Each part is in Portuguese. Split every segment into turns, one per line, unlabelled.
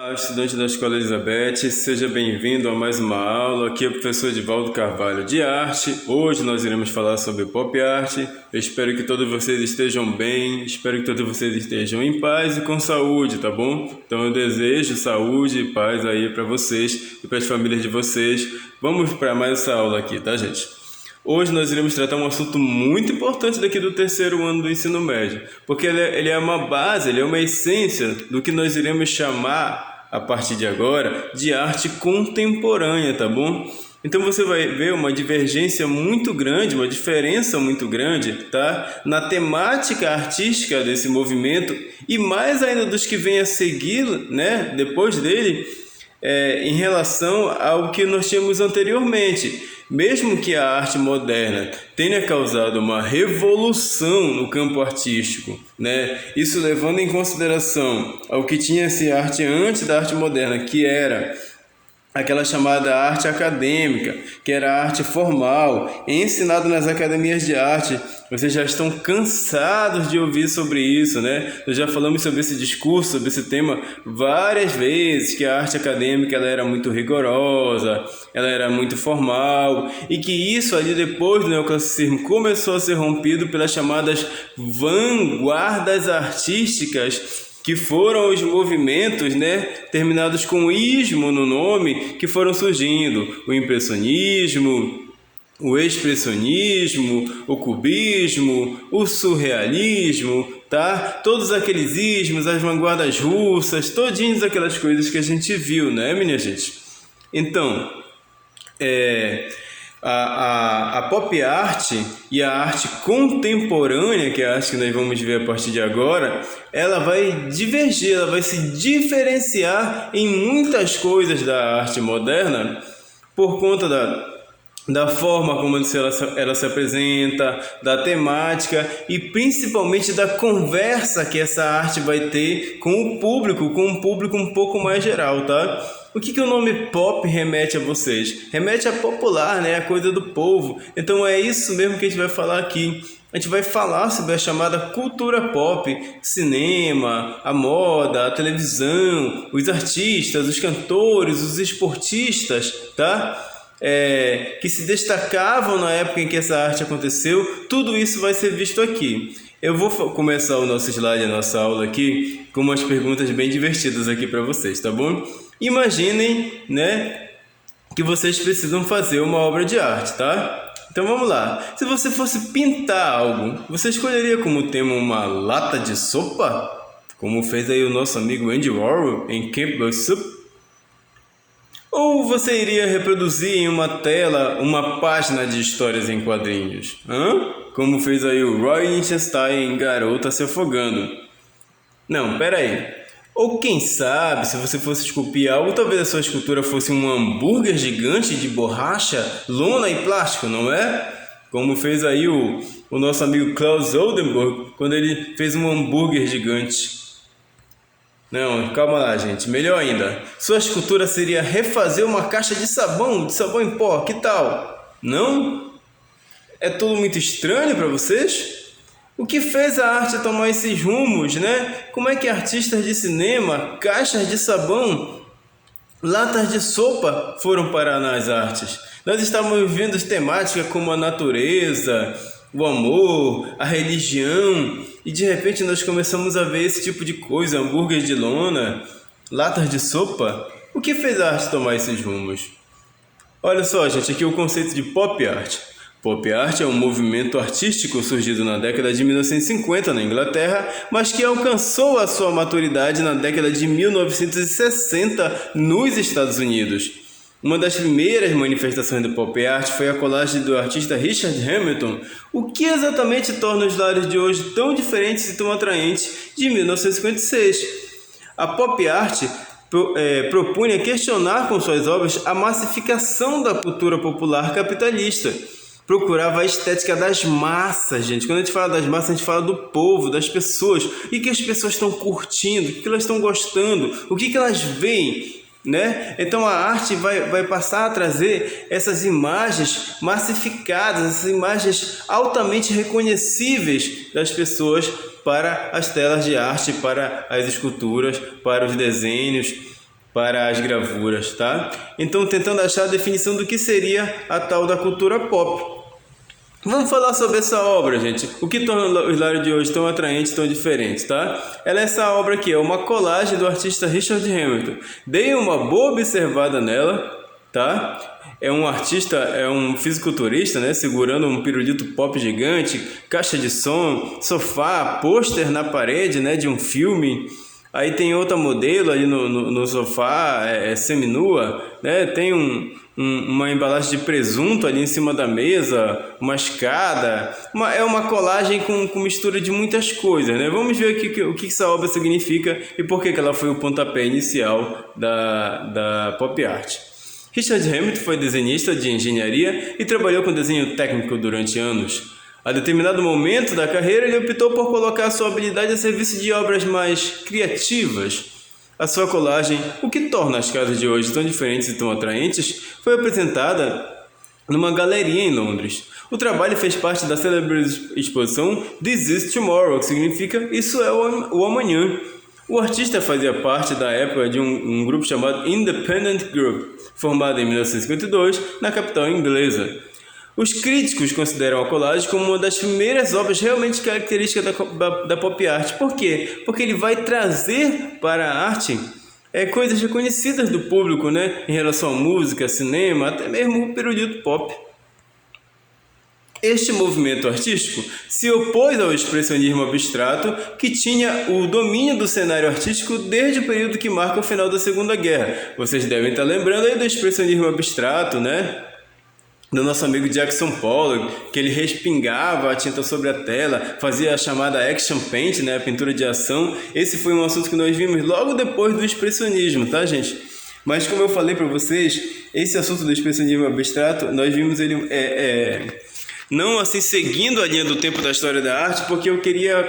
Olá, estudante da Escola Elizabeth, seja bem-vindo a mais uma aula. Aqui é o professor Edivaldo Carvalho de Arte. Hoje nós iremos falar sobre Pop Art. Eu espero que todos vocês estejam bem, espero que todos vocês estejam em paz e com saúde, tá bom? Então eu desejo saúde e paz aí para vocês e para as famílias de vocês. Vamos para mais essa aula aqui, tá, gente? Hoje nós iremos tratar um assunto muito importante daqui do terceiro ano do ensino médio, porque ele é uma base, ele é uma essência do que nós iremos chamar, a partir de agora, de arte contemporânea, tá bom? Então você vai ver uma divergência muito grande, uma diferença muito grande, tá? Na temática artística desse movimento e mais ainda dos que vêm a seguir, né, depois dele, em relação ao que nós tínhamos anteriormente. Mesmo que a arte moderna tenha causado uma revolução no campo artístico, né? Isso levando em consideração ao que tinha essa arte antes da arte moderna, que era aquela chamada arte acadêmica, que era a arte formal, ensinada nas academias de arte. Vocês já estão cansados de ouvir sobre isso, né? Nós já falamos sobre esse discurso, sobre esse tema várias vezes, que a arte acadêmica ela era muito rigorosa, ela era muito formal, e que isso ali depois do neoclassicismo começou a ser rompido pelas chamadas vanguardas artísticas, que foram os movimentos, né, terminados com ismo no nome, que foram surgindo: o impressionismo, o expressionismo, o cubismo, o surrealismo, tá? Todos aqueles ismos, as vanguardas russas, todinhas aquelas coisas que a gente viu, né, minha gente? Então, a pop art e a arte contemporânea, que é a arte que nós vamos ver a partir de agora, ela vai divergir, ela vai se diferenciar em muitas coisas da arte moderna por conta da forma como ela se apresenta, da temática e principalmente da conversa que essa arte vai ter com um público um pouco mais geral, tá? O que o nome pop remete a vocês? Remete a popular, né? A coisa do povo. Então é isso mesmo que a gente vai falar aqui. A gente vai falar sobre a chamada cultura pop, cinema, a moda, a televisão, os artistas, os cantores, os esportistas, tá? Que se destacavam na época em que essa arte aconteceu. Tudo isso vai ser visto aqui. Eu vou começar o nosso slide, a nossa aula aqui, com umas perguntas bem divertidas aqui para vocês, tá bom? Imaginem, né, que vocês precisam fazer uma obra de arte, tá? Então vamos lá. Se você fosse pintar algo, você escolheria como tema uma lata de sopa? Como fez aí o nosso amigo Andy Warhol em Campbell Soup? Ou você iria reproduzir em uma tela uma página de histórias em quadrinhos? Como fez aí o Roy Lichtenstein em Garota Se Afogando? Não, pera aí. Ou quem sabe, se você fosse esculpir algo, talvez a sua escultura fosse um hambúrguer gigante de borracha, lona e plástico, não é? Como fez aí o nosso amigo Klaus Oldenburg, quando ele fez um hambúrguer gigante. Não, calma lá, gente. Melhor ainda. Sua escultura seria refazer uma caixa de sabão em pó. Que tal? Não? É tudo muito estranho para vocês? O que fez a arte tomar esses rumos, né? Como é que artistas de cinema, caixas de sabão, latas de sopa foram parar nas artes? Nós estávamos vendo temáticas como a natureza, o amor, a religião, e de repente nós começamos a ver esse tipo de coisa: hambúrguer de lona, latas de sopa. O que fez a arte tomar esses rumos? Olha só, gente, aqui o conceito de pop art. Pop art é um movimento artístico surgido na década de 1950 na Inglaterra, mas que alcançou a sua maturidade na década de 1960 nos Estados Unidos. Uma das primeiras manifestações do pop art foi a colagem do artista Richard Hamilton. O que exatamente torna os lares de hoje tão diferentes e tão atraentes de 1956? A pop art propunha questionar com suas obras a massificação da cultura popular capitalista. Procurava a estética das massas, gente. Quando a gente fala das massas, a gente fala do povo, das pessoas. O que as pessoas estão curtindo, o que elas estão gostando, o que elas veem, né? Então a arte vai passar a trazer essas imagens massificadas, essas imagens altamente reconhecíveis das pessoas para as telas de arte, para as esculturas, para os desenhos. para as gravuras, tá? Então, tentando achar a definição do que seria a tal da cultura pop. Vamos falar sobre essa obra, gente. O que torna o Hilário de hoje tão atraente, tão diferente, tá? Ela é essa obra aqui, é uma colagem do artista Richard Hamilton. Deem uma boa observada nela, tá? É um artista, é um fisiculturista, né? Segurando um pirulito pop gigante, caixa de som, sofá, pôster na parede, né? De um filme. Aí tem outra modelo ali no sofá, seminua, né? Tem uma embalagem de presunto ali em cima da mesa, uma escada. É uma colagem com mistura de muitas coisas, né? Vamos ver o que essa obra significa e por que ela foi o pontapé inicial da pop art. Richard Hamilton foi desenhista de engenharia e trabalhou com desenho técnico durante anos. A determinado momento da carreira, ele optou por colocar sua habilidade a serviço de obras mais criativas. A sua colagem, o que torna as casas de hoje tão diferentes e tão atraentes, foi apresentada numa galeria em Londres. O trabalho fez parte da célebre exposição This is Tomorrow, que significa Isso é o Amanhã. O artista fazia parte da época de um grupo chamado Independent Group, formado em 1952 na capital inglesa. Os críticos consideram a colagem como uma das primeiras obras realmente características da pop art. Por quê? Porque ele vai trazer para a arte coisas reconhecidas do público, né? Em relação à música, cinema, até mesmo o pirulito pop. Este movimento artístico se opôs ao expressionismo abstrato, que tinha o domínio do cenário artístico desde o período que marca o final da Segunda Guerra. Vocês devem estar lembrando aí do expressionismo abstrato, né? Do nosso amigo Jackson Pollock, que ele respingava a tinta sobre a tela, fazia a chamada action paint, né? A pintura de ação. Esse foi um assunto que nós vimos logo depois do expressionismo, tá, gente? Mas como eu falei para vocês, esse assunto do expressionismo abstrato, nós vimos ele... não assim seguindo a linha do tempo da história da arte, porque eu queria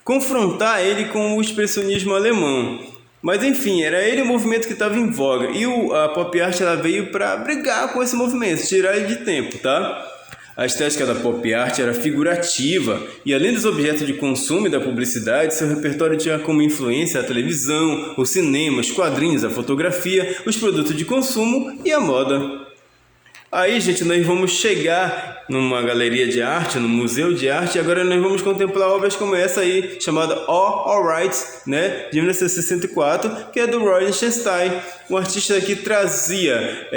confrontar ele com o expressionismo alemão. Mas enfim, era ele o movimento que estava em voga. E a pop art ela veio para brigar com esse movimento, tirar ele de tempo, tá? A estética da pop art era figurativa e, além dos objetos de consumo e da publicidade, seu repertório tinha como influência a televisão, o cinema, os quadrinhos, a fotografia, os produtos de consumo e a moda. Aí, gente, nós vamos chegar numa galeria de arte, num museu de arte, e agora nós vamos contemplar obras como essa aí, chamada All Right, né, de 1964, que é do Roy Lichtenstein, um artista que trazia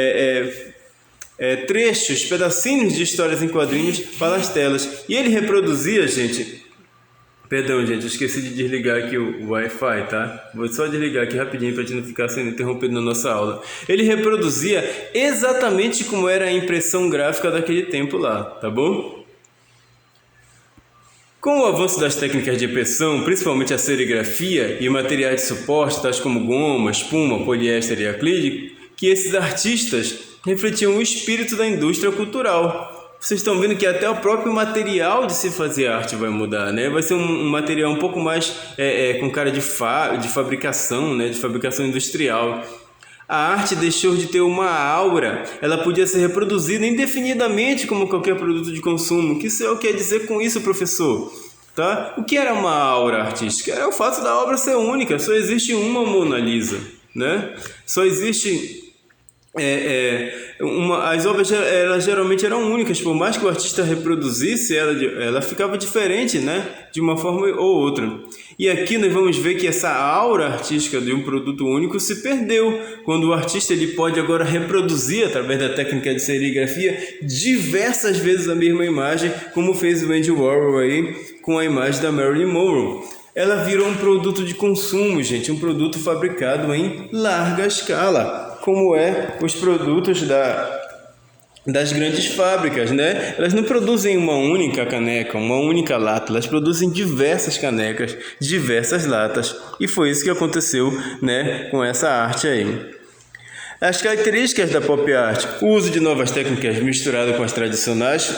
trechos, pedacinhos de histórias em quadrinhos para as telas. E ele reproduzia, gente... Perdão, gente, eu esqueci de desligar aqui o Wi-Fi, tá? Vou só desligar aqui rapidinho para a gente não ficar sendo interrompido na nossa aula. Ele reproduzia exatamente como era a impressão gráfica daquele tempo lá, tá bom? Com o avanço das técnicas de impressão, principalmente a serigrafia e materiais de suporte, tais como goma, espuma, poliéster e acrílico, que esses artistas refletiam o espírito da indústria cultural. Vocês estão vendo que até o próprio material de se fazer arte vai mudar, né? Vai ser um material um pouco mais com cara de fabricação, né? De fabricação industrial. A arte deixou de ter uma aura, ela podia ser reproduzida indefinidamente como qualquer produto de consumo. O que você quer dizer com isso, professor? Tá? O que era uma aura artística? Era o fato da obra ser única, só existe uma Mona Lisa, né? Só existe... as obras elas geralmente eram únicas, por mais que o artista reproduzisse, ela ficava diferente, né? De uma forma ou outra. E aqui nós vamos ver que essa aura artística de um produto único se perdeu, quando o artista ele pode agora reproduzir, através da técnica de serigrafia, diversas vezes a mesma imagem, como fez o Andy Warhol aí com a imagem da Marilyn Monroe. Ela virou um produto de consumo, gente, um produto fabricado em larga escala, como os produtos das grandes fábricas, né? Elas não produzem uma única caneca, uma única lata, elas produzem diversas canecas, diversas latas, e foi isso que aconteceu, né, com essa arte aí. As características da pop art: o uso de novas técnicas misturado com as tradicionais,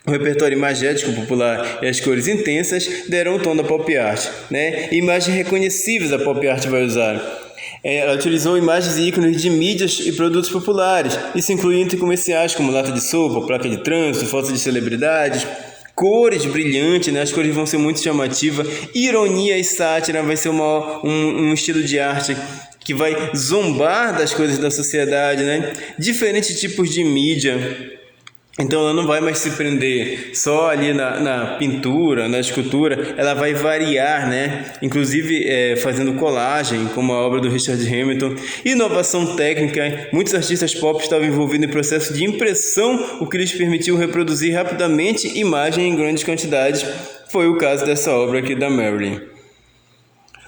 o repertório imagético popular e as cores intensas deram o tom da pop art, né? Imagens reconhecíveis a pop art vai usar. Ela utilizou imagens e ícones de mídias e produtos populares. Isso inclui entre comerciais como lata de sopa, placa de trânsito, fotos de celebridades, cores brilhantes, né? As cores vão ser muito chamativas. Ironia e sátira vai ser um estilo de arte que vai zombar das coisas da sociedade, né? Diferentes tipos de mídia. Então ela não vai mais se prender só ali na pintura, na escultura, ela vai variar, né? Inclusive fazendo colagem, como a obra do Richard Hamilton. Inovação técnica, muitos artistas pop estavam envolvidos em processo de impressão, o que lhes permitiu reproduzir rapidamente imagem em grandes quantidades. Foi o caso dessa obra aqui da Marilyn.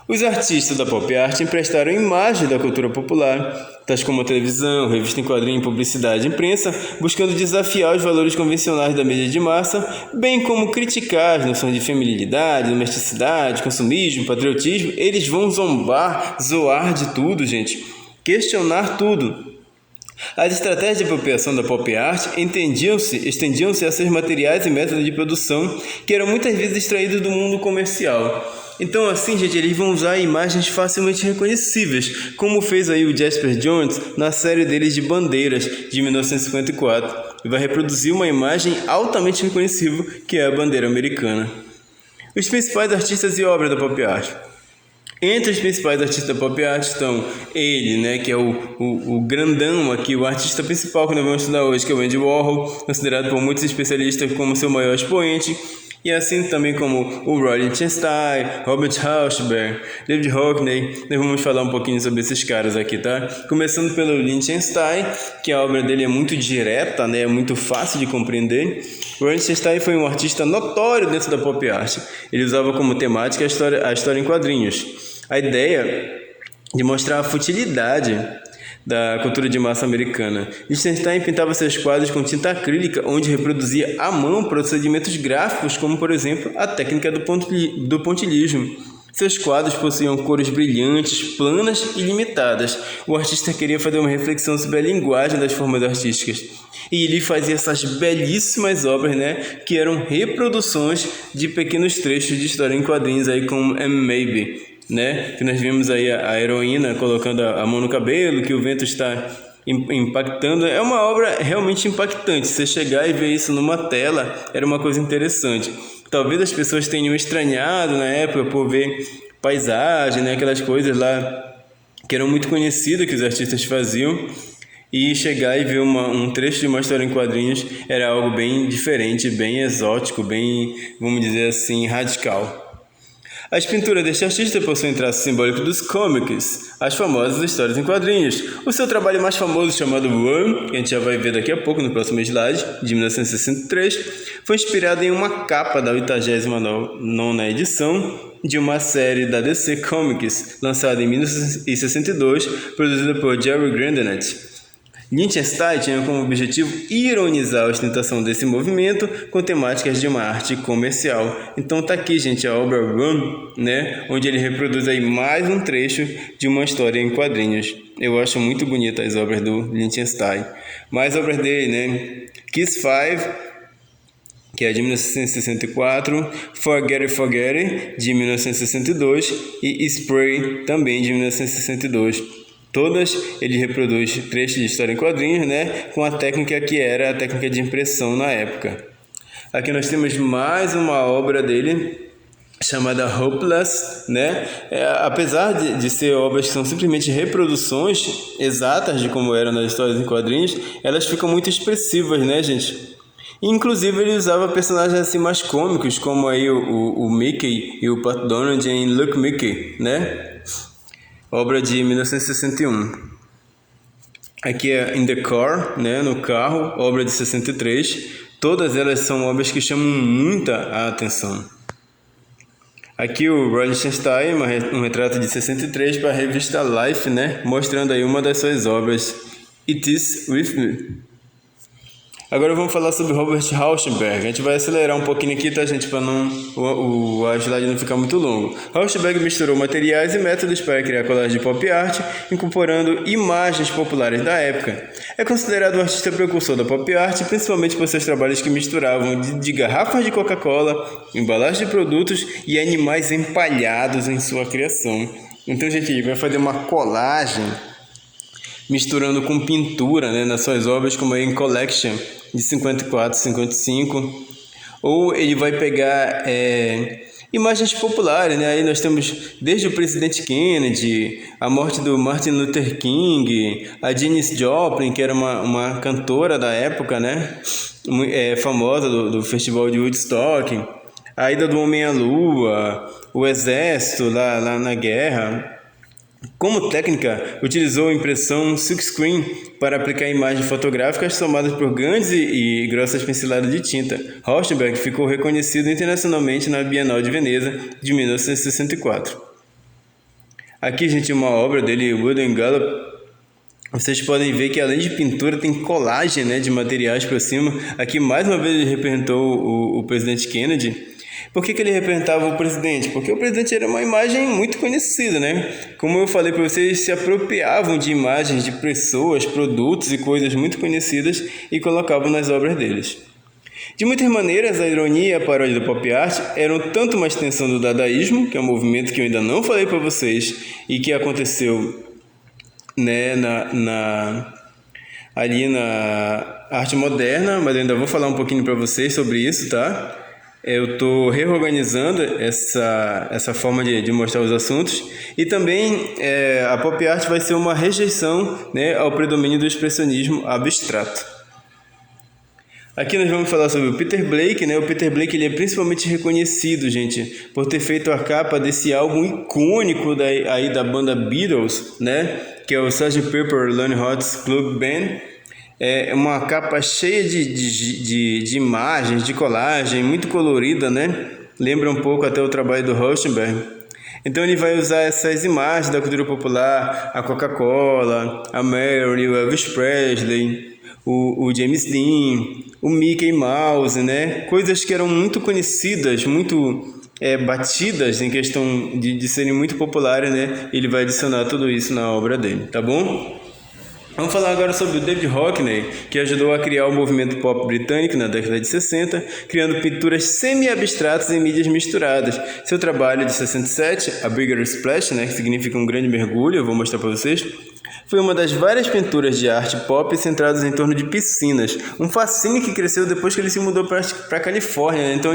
Os artistas da pop art emprestaram imagens da cultura popular, tais como a televisão, revista em quadrinho, publicidade e imprensa, buscando desafiar os valores convencionais da mídia de massa, bem como criticar as noções de feminilidade, domesticidade, consumismo, patriotismo. Eles vão zombar, zoar de tudo, gente, questionar tudo. As estratégias de apropriação da pop art estendiam-se a seus materiais e métodos de produção, que eram muitas vezes extraídos do mundo comercial. Então, assim, gente, eles vão usar imagens facilmente reconhecíveis, como fez aí o Jasper Johns na série deles de Bandeiras, de 1954, e vai reproduzir uma imagem altamente reconhecível, que é a bandeira americana. Os principais artistas e obras da pop art. Entre os principais artistas da pop art estão ele, né, que é o grandão aqui, o artista principal que nós vamos estudar hoje, que é o Andy Warhol, considerado por muitos especialistas como seu maior expoente, e assim também como o Roy Lichtenstein, Robert Rauschenberg, David Hockney. Nós vamos falar um pouquinho sobre esses caras aqui, tá? Começando pelo Lichtenstein, que a obra dele é muito direta, né, é muito fácil de compreender. O Lichtenstein foi um artista notório dentro da pop art. Ele usava como temática a história em quadrinhos. A ideia de mostrar a futilidade da cultura de massa americana. Lichtenstein pintava seus quadros com tinta acrílica, onde reproduzia à mão procedimentos gráficos, como, por exemplo, a técnica do pontilhismo. Seus quadros possuíam cores brilhantes, planas e limitadas. O artista queria fazer uma reflexão sobre a linguagem das formas artísticas. E ele fazia essas belíssimas obras, né, que eram reproduções de pequenos trechos de história em quadrinhos, aí, como Maybe, né? Que nós vimos aí a heroína colocando a mão no cabelo, que o vento está impactando. É uma obra realmente impactante. Você chegar e ver isso numa tela era uma coisa interessante. Talvez as pessoas tenham estranhado na época por ver paisagem, né? Aquelas coisas lá que eram muito conhecidas que os artistas faziam, e chegar e ver um trecho de uma história em quadrinhos era algo bem diferente, bem exótico, bem, vamos dizer assim, radical. As pinturas deste artista possuem traço simbólico dos comics, as famosas histórias em quadrinhos. O seu trabalho mais famoso, chamado One, que a gente já vai ver daqui a pouco no próximo slide, de 1963, foi inspirado em uma capa da 89ª edição de uma série da DC Comics, lançada em 1962, produzida por Jerry Grandenet. Lichtenstein tinha como objetivo ironizar a ostentação desse movimento com temáticas de uma arte comercial. Então tá aqui, gente, a obra Run, né, onde ele reproduz aí mais um trecho de uma história em quadrinhos. Eu acho muito bonitas as obras do Lichtenstein. Mais obras dele, né? Kiss 5, que é de 1964, Forget It, de 1962, e Spray, também de 1962. Todas ele reproduz trechos de história em quadrinhos, né, com a técnica que era a técnica de impressão na época. Aqui nós temos mais uma obra dele, chamada Hopeless, né? Apesar de ser obras que são simplesmente reproduções exatas de como eram nas histórias em quadrinhos, elas ficam muito expressivas, né, gente? Inclusive ele usava personagens assim mais cômicos, como aí o Mickey e o Pat Donald em Look Mickey, né? Obra de 1961. Aqui é In the Car, né, no carro, obra de 63. Todas elas são obras que chamam muita a atenção. Aqui o Roy Lichtenstein, um retrato de 63 para a revista Life, né, mostrando aí uma das suas obras, It Is With Me. Agora vamos falar sobre Robert Rauschenberg. A gente vai acelerar um pouquinho aqui, tá, gente, para o slide não ficar muito longo. Rauschenberg misturou materiais e métodos para criar colagens de pop art, incorporando imagens populares da época. É considerado um artista precursor da pop art, principalmente por seus trabalhos que misturavam de garrafas de Coca-Cola, embalagens de produtos e animais empalhados em sua criação. Então, gente, ele vai fazer uma colagem misturando com pintura, né, nas suas obras, como em Collection, de 54, 55, ou ele vai pegar imagens populares, né? Aí nós temos desde o presidente Kennedy, a morte do Martin Luther King, a Janis Joplin, que era uma cantora da época, né? Famosa do festival de Woodstock, a ida do homem à lua, o exército lá na guerra. Como técnica, utilizou impressão silkscreen para aplicar imagens fotográficas tomadas por grandes e grossas pinceladas de tinta. Rauschenberg ficou reconhecido internacionalmente na Bienal de Veneza de 1964. Aqui, gente, uma obra dele, Wooden Gallup. Vocês podem ver que além de pintura tem colagem, né, de materiais por cima. Aqui mais uma vez ele representou o presidente Kennedy. Por que ele representava o presidente? Porque o presidente era uma imagem muito conhecida, né? Como eu falei para vocês, se apropriavam de imagens de pessoas, produtos e coisas muito conhecidas e colocavam nas obras deles. De muitas maneiras, a ironia e a paródia do pop art eram tanto uma extensão do dadaísmo, que é um movimento que eu ainda não falei para vocês e que aconteceu, né, ali na arte moderna, mas eu ainda vou falar um pouquinho para vocês sobre isso, tá? Eu estou reorganizando essa forma de mostrar os assuntos e também a pop art vai ser uma rejeição, né, ao predomínio do expressionismo abstrato. Aqui nós vamos falar sobre o Peter Blake, né? O Peter Blake ele é principalmente reconhecido, gente, por ter feito a capa desse álbum icônico da banda Beatles, né? Que é o Sgt. Pepper Lonely Hearts Club Band. É uma capa cheia de imagens, de colagem, muito colorida, né? Lembra um pouco até o trabalho do Rauschenberg. Então ele vai usar essas imagens da cultura popular, a Coca-Cola, a Mary, o Elvis Presley, o James Dean, o Mickey Mouse, né? Coisas que eram muito conhecidas, muito batidas em questão de serem muito populares, né? Ele vai adicionar tudo isso na obra dele, tá bom? Vamos falar agora sobre o David Hockney, que ajudou a criar o movimento pop britânico na década de 60, criando pinturas semi-abstratas em mídias misturadas. Seu trabalho de 67, A Bigger Splash, né, que significa um grande mergulho, eu vou mostrar para vocês, foi uma das várias pinturas de arte pop centradas em torno de piscinas, um fascínio que cresceu depois que ele se mudou para a Califórnia, né? Então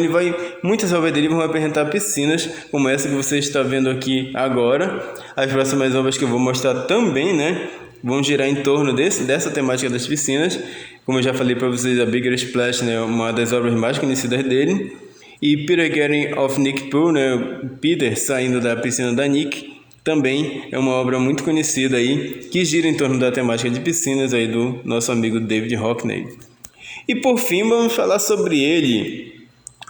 muitas obras dele vão apresentar piscinas, como essa que você está vendo aqui agora. As próximas obras que eu vou mostrar também, né, vão girar em torno dessa temática das piscinas. Como eu já falei para vocês, a Bigger Splash, né, uma das obras mais conhecidas dele. E Peter Getting Off Nick Pool, né, Peter saindo da piscina da Nick, também é uma obra muito conhecida aí, que gira em torno da temática de piscinas aí do nosso amigo David Hockney. E por fim, vamos falar sobre ele,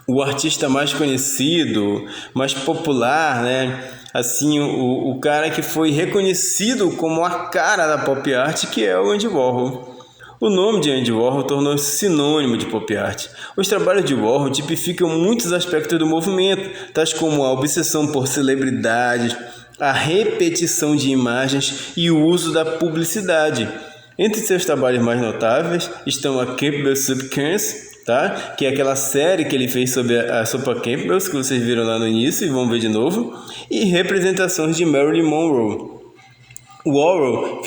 o artista mais conhecido, mais popular, né? Assim, o cara que foi reconhecido como a cara da pop art, que é o Andy Warhol. O nome de Andy Warhol tornou-se sinônimo de pop art. Os trabalhos de Warhol tipificam muitos aspectos do movimento, tais como a obsessão por celebridades, a repetição de imagens e o uso da publicidade. Entre seus trabalhos mais notáveis estão a Campbell Soup Cans, tá? Que é aquela série que ele fez sobre a sopa Campbell's, que vocês viram lá no início e vão ver de novo, e representações de Marilyn Monroe. O Warhol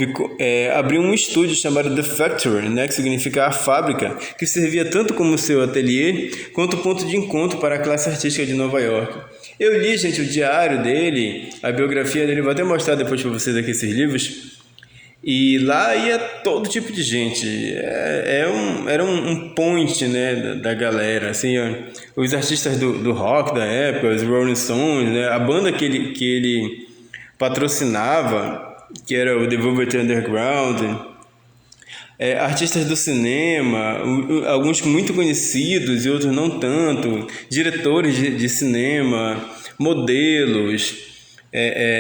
abriu um estúdio chamado The Factory, né, que significa a fábrica, que servia tanto como seu ateliê quanto ponto de encontro para a classe artística de Nova York. Eu li, gente, o diário dele, a biografia dele, vou até mostrar depois para vocês aqui esses livros. E lá ia todo tipo de gente, era um point, né, da galera, assim, ó, os artistas do rock da época, os Rolling Stones, né, a banda que ele patrocinava, que era o The Velvet Underground, artistas do cinema, alguns muito conhecidos e outros não tanto, diretores de cinema, modelos,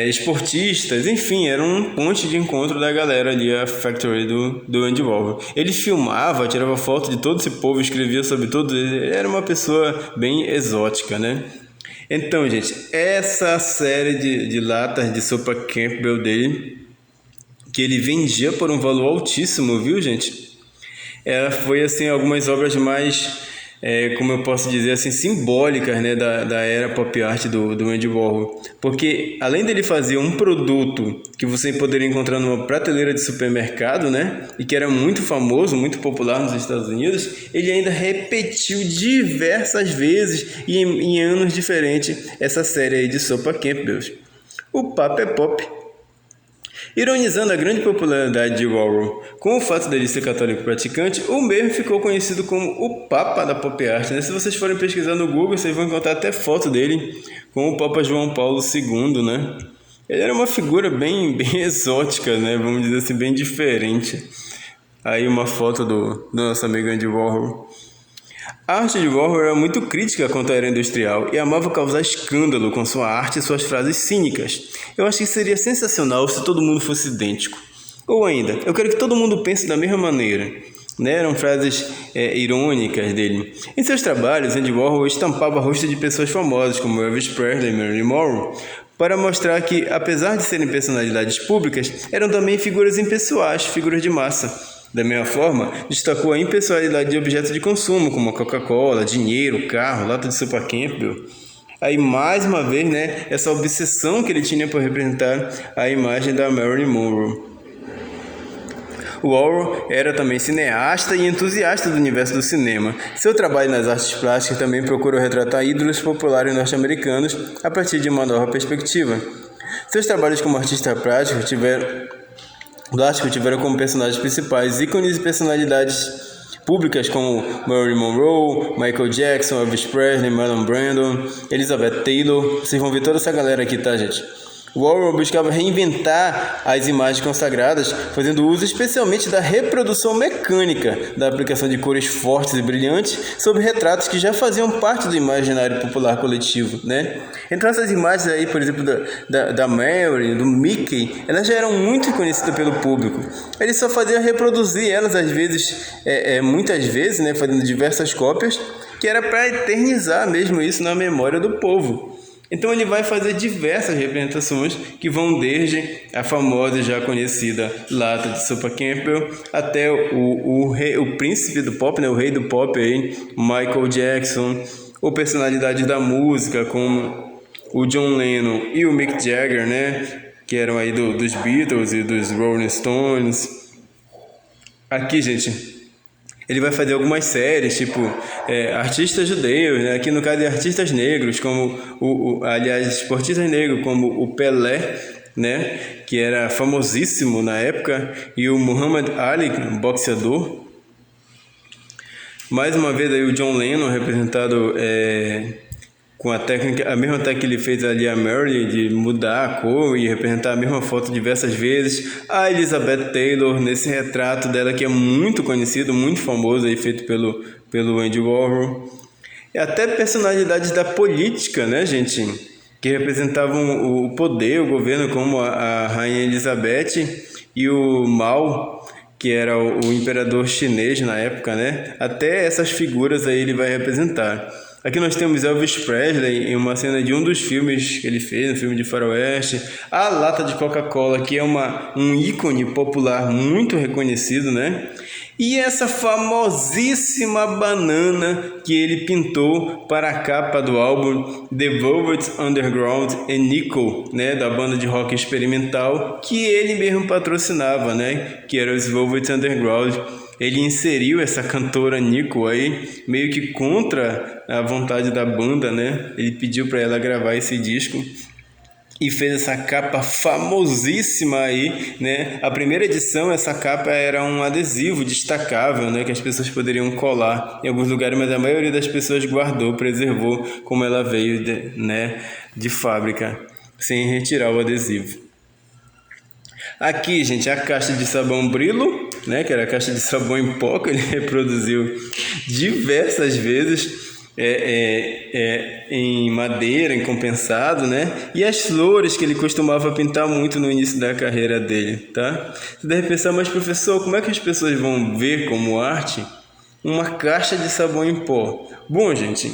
esportistas, enfim, era um ponto de encontro da galera ali, a Factory do Andy Warhol. Ele filmava, tirava foto de todo esse povo, escrevia sobre tudo, ele era uma pessoa bem exótica, né? Então, gente, essa série de latas de sopa Campbell dele, que ele vendia por um valor altíssimo, viu, gente? Ela foi, assim, algumas obras mais como eu posso dizer assim, simbólicas, né, da era pop art do Andy Warhol. Porque além dele fazer um produto que você poderia encontrar numa prateleira de supermercado, né, e que era muito famoso, muito popular nos Estados Unidos, ele ainda repetiu diversas vezes e em anos diferentes essa série aí de sopa Campbell's. O Papo é Pop. Ironizando a grande popularidade de Warhol com o fato dele ser católico praticante, o mesmo ficou conhecido como o Papa da Pop Art, né? Se vocês forem pesquisar no Google, vocês vão encontrar até foto dele com o Papa João Paulo II, né? Ele era uma figura bem exótica, né? Vamos dizer assim, bem diferente. Aí uma foto do nosso amigo Andy Warhol. A arte de Warhol era muito crítica contra a era industrial e amava causar escândalo com sua arte e suas frases cínicas. Eu acho que seria sensacional se todo mundo fosse idêntico. Ou ainda, eu quero que todo mundo pense da mesma maneira. Né? Eram frases irônicas dele. Em seus trabalhos, Andy Warhol estampava rostos de pessoas famosas como Elvis Presley e Marilyn Monroe, para mostrar que, apesar de serem personalidades públicas, eram também figuras impessoais, figuras de massa. Da mesma forma, destacou a impessoalidade de objetos de consumo, como a Coca-Cola, dinheiro, carro, lata de sopa Campbell. Aí, mais uma vez, né, essa obsessão que ele tinha por representar a imagem da Marilyn Monroe. Warhol era também cineasta e entusiasta do universo do cinema. Seu trabalho nas artes plásticas também procurou retratar ídolos populares norte-americanos a partir de uma nova perspectiva. Seus trabalhos como artista plástico tiveram como personagens principais ícones e personalidades públicas como Marilyn Monroe, Michael Jackson, Elvis Presley, Marlon Brando, Elizabeth Taylor. Vocês vão ver toda essa galera aqui, tá, gente? Warhol buscava reinventar as imagens consagradas, fazendo uso especialmente da reprodução mecânica, da aplicação de cores fortes e brilhantes sobre retratos que já faziam parte do imaginário popular coletivo, né? Então essas imagens aí, por exemplo, da Mary, do Mickey, elas já eram muito conhecidas pelo público. Ele só fazia reproduzir elas, às vezes, muitas vezes, né, fazendo diversas cópias, que era para eternizar mesmo isso na memória do povo. Então ele vai fazer diversas representações que vão desde a famosa e já conhecida lata de sopa Campbell até o príncipe do pop, né, o rei do pop aí, Michael Jackson, ou personalidades da música como o John Lennon e o Mick Jagger, né, que eram aí dos Beatles e dos Rolling Stones. Aqui, gente, ele vai fazer algumas séries, tipo artistas judeus, né? Aqui no caso de artistas negros, como aliás, esportistas negros, como o Pelé, né? Que era famosíssimo na época, e o Muhammad Ali, boxeador. Mais uma vez aí o John Lennon representado com a mesma técnica que ele fez ali a Marilyn, de mudar a cor e representar a mesma foto diversas vezes. A Elizabeth Taylor, nesse retrato dela que é muito conhecido, muito famoso, aí, feito pelo Andy Warhol. E até personalidades da política, né, gente? Que representavam o poder, o governo, como a Rainha Elizabeth e o Mao, que era o imperador chinês na época, né? Até essas figuras aí ele vai representar. Aqui nós temos Elvis Presley em uma cena de um dos filmes que ele fez, um filme de faroeste. A lata de Coca-Cola, que é um ícone popular muito reconhecido, né? E essa famosíssima banana que ele pintou para a capa do álbum The Velvet Underground and Nico, né? Da banda de rock experimental que ele mesmo patrocinava, né? Que era os Velvet Underground. Ele inseriu essa cantora Nico aí, meio que contra a vontade da banda, né? Ele pediu para ela gravar esse disco e fez essa capa famosíssima aí, né? A primeira edição, essa capa era um adesivo destacável, né? Que as pessoas poderiam colar em alguns lugares, mas a maioria das pessoas guardou, preservou como ela veio de fábrica, sem retirar o adesivo. Aqui, gente, a caixa de sabão Brillo, né, que era a caixa de sabão em pó, que ele reproduziu diversas vezes em madeira, em compensado, né? E as flores que ele costumava pintar muito no início da carreira dele, tá? Você deve pensar, mas professor, como é que as pessoas vão ver como arte uma caixa de sabão em pó? Bom, gente,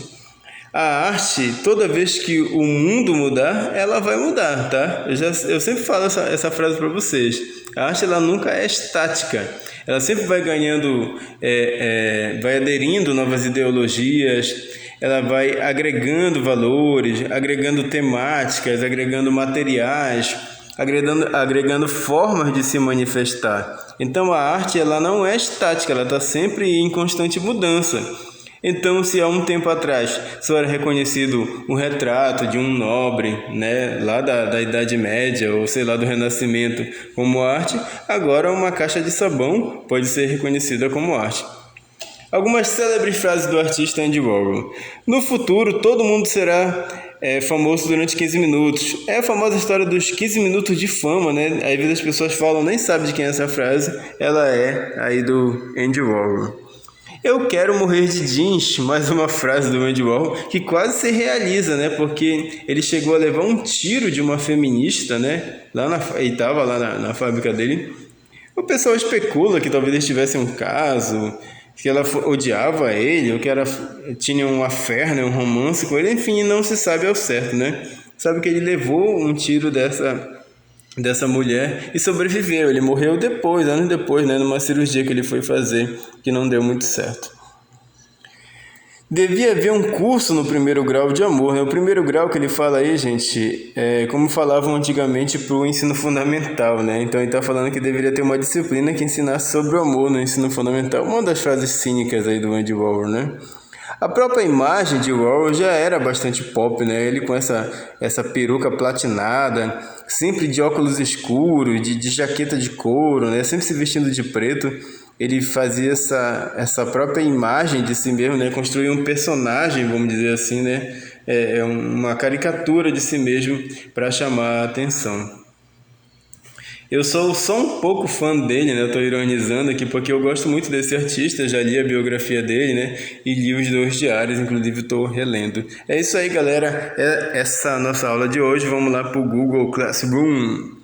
A arte, toda vez que o mundo mudar, ela vai mudar, tá? Eu sempre falo essa frase para vocês. A arte, ela nunca é estática. Ela sempre vai ganhando, vai aderindo novas ideologias, ela vai agregando valores, agregando temáticas, agregando materiais, agregando formas de se manifestar. Então a arte, ela não é estática, ela está sempre em constante mudança. Então, se há um tempo atrás só era reconhecido um retrato de um nobre, né, lá da Idade Média ou sei lá do Renascimento como arte, agora uma caixa de sabão pode ser reconhecida como arte. Algumas célebres frases do artista Andy Warhol. No futuro, todo mundo será famoso durante 15 minutos. É a famosa história dos 15 minutos de fama, né? Às vezes as pessoas falam, nem sabem de quem é essa frase. Ela é aí do Andy Warhol. Eu quero morrer de jeans, mais uma frase do Andy Warhol, que quase se realiza, né? Porque ele chegou a levar um tiro de uma feminista, né? Ele estava lá na fábrica dele. O pessoal especula que talvez eles tivessem um caso, que ela odiava ele, ou que tinha um affair, né? Um romance com ele. Enfim, não se sabe ao certo, né? Sabe que ele levou um tiro dessa mulher e sobreviveu. Ele morreu depois, anos depois, né, numa cirurgia que ele foi fazer, que não deu muito certo. Devia haver um curso no primeiro grau de amor, né? O primeiro grau que ele fala aí, gente, é como falavam antigamente para o ensino fundamental, né? Então ele está falando que deveria ter uma disciplina que ensinasse sobre o amor no ensino fundamental. Uma das frases cínicas aí do Andy Warhol, né? A própria imagem de Warhol já era bastante pop, né? Ele com essa peruca platinada, sempre de óculos escuros, de jaqueta de couro, né? Sempre se vestindo de preto. Ele fazia essa própria imagem de si mesmo, né? Construía um personagem, vamos dizer assim, né? Uma caricatura de si mesmo para chamar a atenção. Eu sou só um pouco fã dele, né? Eu tô ironizando aqui porque eu gosto muito desse artista, já li a biografia dele, né? E li os 2 diários, inclusive estou relendo. É isso aí, galera. É essa nossa aula de hoje. Vamos lá pro Google Classroom.